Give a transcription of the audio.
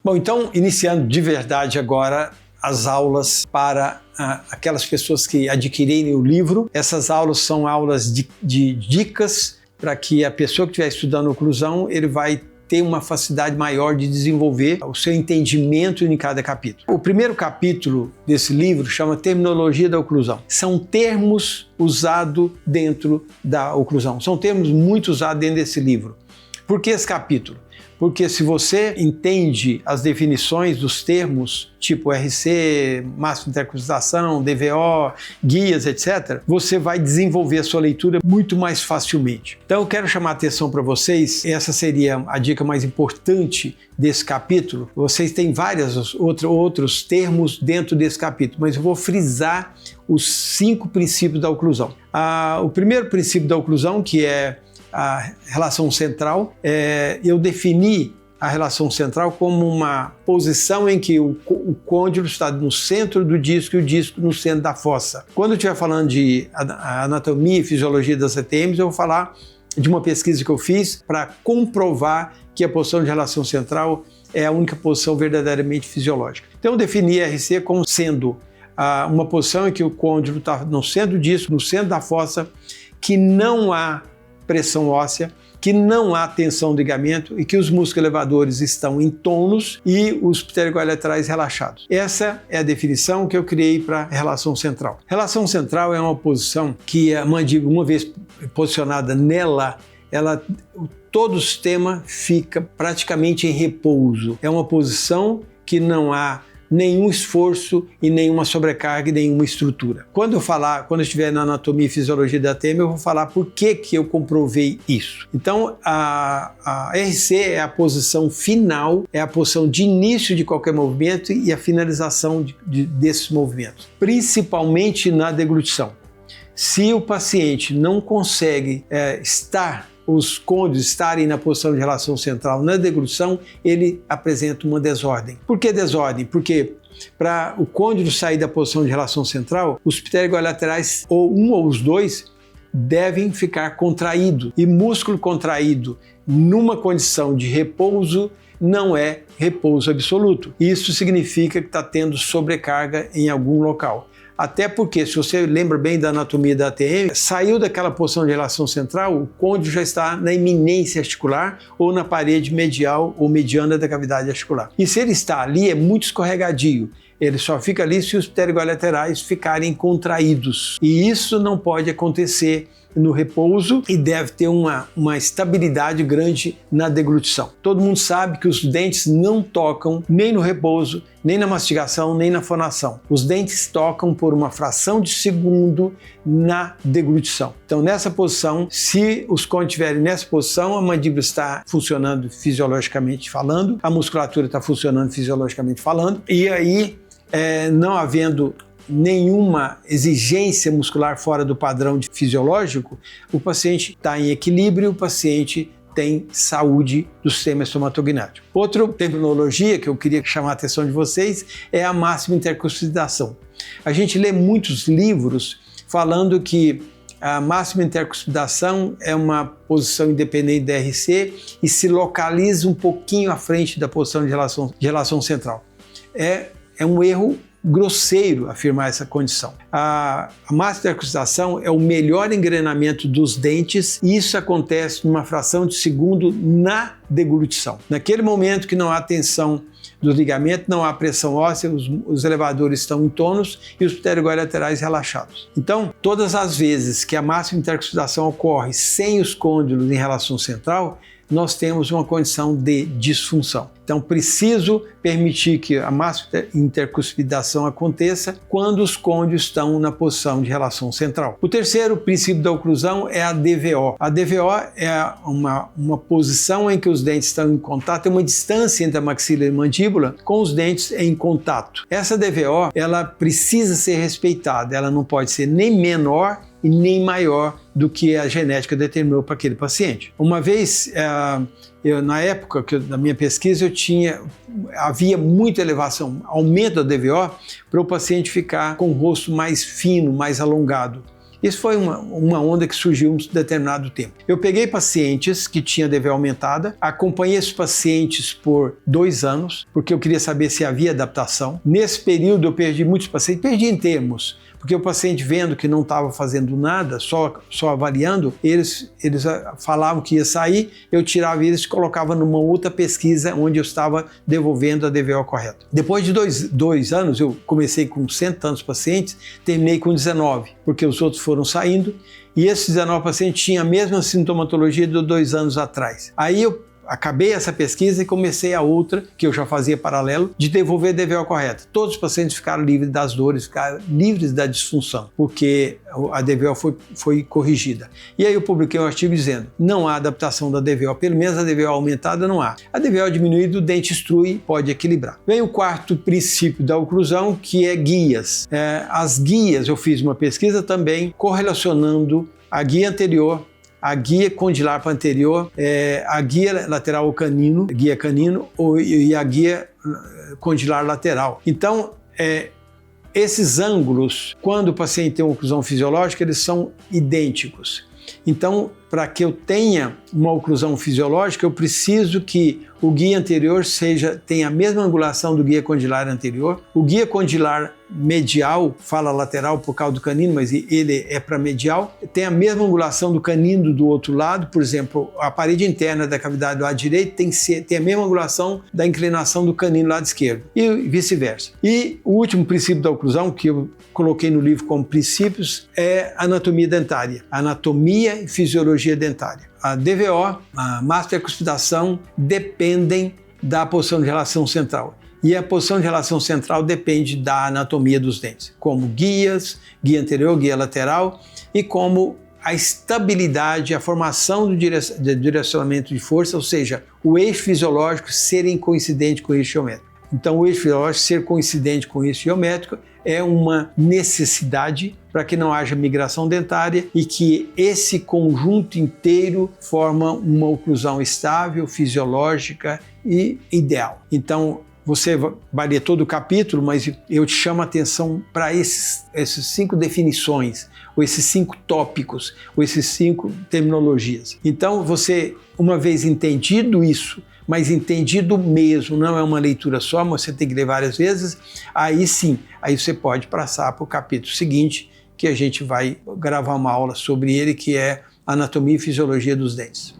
Bom, então, iniciando de verdade agora as aulas para aquelas pessoas que adquirirem o livro. Essas aulas são aulas de dicas para que a pessoa que estiver estudando oclusão, ele vai ter uma facilidade maior de desenvolver o seu entendimento em cada capítulo. O primeiro capítulo desse livro chama Terminologia da Oclusão. São termos usados dentro da oclusão. São termos muito usados dentro desse livro. Por que esse capítulo? Porque se você entende as definições dos termos, tipo RC, máxima intercrustação, DVO, guias, etc., você vai desenvolver a sua leitura muito mais facilmente. Então eu quero chamar a atenção para vocês, essa seria a dica mais importante desse capítulo. Vocês têm vários outros termos dentro desse capítulo, mas eu vou frisar os 5 princípios da oclusão. O primeiro princípio da oclusão, que é a relação central, eu defini a relação central como uma posição em que o côndilo está no centro do disco e o disco no centro da fossa. Quando eu estiver falando de anatomia e fisiologia das CTMs, eu vou falar de uma pesquisa que eu fiz para comprovar que a posição de relação central é a única posição verdadeiramente fisiológica. Então eu defini a RC como sendo uma posição em que o côndilo está no centro do disco, no centro da fossa, que não há pressão óssea, que não há tensão do ligamento e que os músculos elevadores estão em tônus e os pterygoletais relaxados. Essa é a definição que eu criei para a relação central. Relação central é uma posição que a mandíbula, uma vez posicionada nela, todo o sistema fica praticamente em repouso. É uma posição que não há nenhum esforço e nenhuma sobrecarga e nenhuma estrutura. Quando eu estiver na anatomia e fisiologia da TM, eu vou falar por que eu comprovei isso. Então, a RC é a posição final, é a posição de início de qualquer movimento e a finalização desses movimentos, principalmente na deglutição. Se o paciente não consegue os côndilos estarem na posição de relação central na deglutição, ele apresenta uma desordem. Por que desordem? Porque para o côndilo sair da posição de relação central, os pterygolaterais, ou um ou os dois, devem ficar contraídos. E músculo contraído numa condição de repouso não é repouso absoluto. Isso significa que está tendo sobrecarga em algum local. Até porque, se você lembra bem da anatomia da ATM, saiu daquela posição de relação central, o côndilo já está na eminência articular ou na parede medial ou mediana da cavidade articular. E se ele está ali, é muito escorregadio. Ele só fica ali se os pterygolaterais ficarem contraídos. E isso não pode acontecer no repouso e deve ter uma estabilidade grande na deglutição. Todo mundo sabe que os dentes não tocam nem no repouso, nem na mastigação, nem na fonação. Os dentes tocam por uma fração de segundo na deglutição. Então, nessa posição, se os côndilos estiverem nessa posição, a mandíbula está funcionando fisiologicamente falando, a musculatura está funcionando fisiologicamente falando, e aí, não havendo nenhuma exigência muscular fora do padrão fisiológico, o paciente está em equilíbrio, o paciente tem saúde do sistema estomatognático. Outra terminologia que eu queria chamar a atenção de vocês é a máxima intercuspidação. A gente lê muitos livros falando que a máxima intercuspidação é uma posição independente da RC e se localiza um pouquinho à frente da posição de relação central. É um erro grosseiro afirmar essa condição. A máxima intercuspidação é o melhor engrenamento dos dentes e isso acontece numa fração de segundo na deglutição. Naquele momento que não há tensão dos ligamentos, não há pressão óssea, os elevadores estão em tônus e os pterygolaterais relaxados. Então, todas as vezes que a máxima intercuspidação ocorre sem os côndilos em relação central, nós temos uma condição de disfunção. Então, preciso permitir que a máxima intercuspidação aconteça quando os côndilos estão na posição de relação central. O terceiro princípio da oclusão é a DVO. A DVO é uma posição em que os dentes estão em contato, tem uma distância entre a maxila e a mandíbula com os dentes em contato. Essa DVO, ela precisa ser respeitada, ela não pode ser nem menor e nem maior do que a genética determinou para aquele paciente. Uma vez, na época da minha pesquisa, havia muita elevação, aumento da DVO, para o paciente ficar com o rosto mais fino, mais alongado. Isso foi uma onda que surgiu em um determinado tempo. Eu peguei pacientes que tinham DVO aumentada, acompanhei esses pacientes por 2 anos, porque eu queria saber se havia adaptação. Nesse período eu perdi muitos pacientes, perdi em termos, porque o paciente vendo que não estava fazendo nada, só avaliando, eles falavam que ia sair, eu tirava eles e colocava numa outra pesquisa onde eu estava devolvendo a DVO correta. Depois de dois anos, eu comecei com 100 e tantos pacientes, terminei com 19, porque os outros foram saindo, e esses 19 pacientes tinham a mesma sintomatologia de 2 anos atrás. Aí eu acabei essa pesquisa e comecei a outra, que eu já fazia paralelo, de devolver a DVO correta. Todos os pacientes ficaram livres das dores, ficaram livres da disfunção, porque a DVO foi corrigida. E aí eu publiquei um artigo dizendo, não há adaptação da DVO, pelo menos a DVO aumentada não há. A DVO diminuída, o dente instrui, pode equilibrar. Vem o quarto princípio da oclusão, que é guias. As guias, eu fiz uma pesquisa também, correlacionando a guia anterior, a guia condilar para anterior, a guia lateral canino, guia canino e a guia condilar lateral. Então, esses ângulos, quando o paciente tem uma oclusão fisiológica, eles são idênticos. Então, para que eu tenha uma oclusão fisiológica, eu preciso que o guia anterior tenha a mesma angulação do guia condilar anterior. O guia condilar medial, fala lateral por causa do canino, mas ele é para medial, tem a mesma angulação do canino do outro lado. Por exemplo, a parede interna da cavidade do lado direito tem a mesma angulação da inclinação do canino do lado esquerdo, e vice-versa. E o último princípio da oclusão, que eu coloquei no livro como princípios, é anatomia dentária, anatomia e fisiologia dentária. A DVO, a máscara e a cuspidação dependem da posição de relação central. E a posição de relação central depende da anatomia dos dentes, como guias, guia anterior, guia lateral, e como a estabilidade, a formação do direcionamento de força, ou seja, o eixo fisiológico serem coincidente com o eixo geométrico. Então, o eixo fisiológico ser coincidente com o eixo geométrico é uma necessidade para que não haja migração dentária e que esse conjunto inteiro forma uma oclusão estável, fisiológica e ideal. Então, você vai ler todo o capítulo, mas eu te chamo a atenção para essas 5 definições, ou esses 5 tópicos, ou esses 5 terminologias. Então, você, uma vez entendido isso, mas entendido mesmo, não é uma leitura só, mas você tem que ler várias vezes, aí sim, aí você pode passar para o capítulo seguinte, que a gente vai gravar uma aula sobre ele, que é Anatomia e Fisiologia dos Dentes.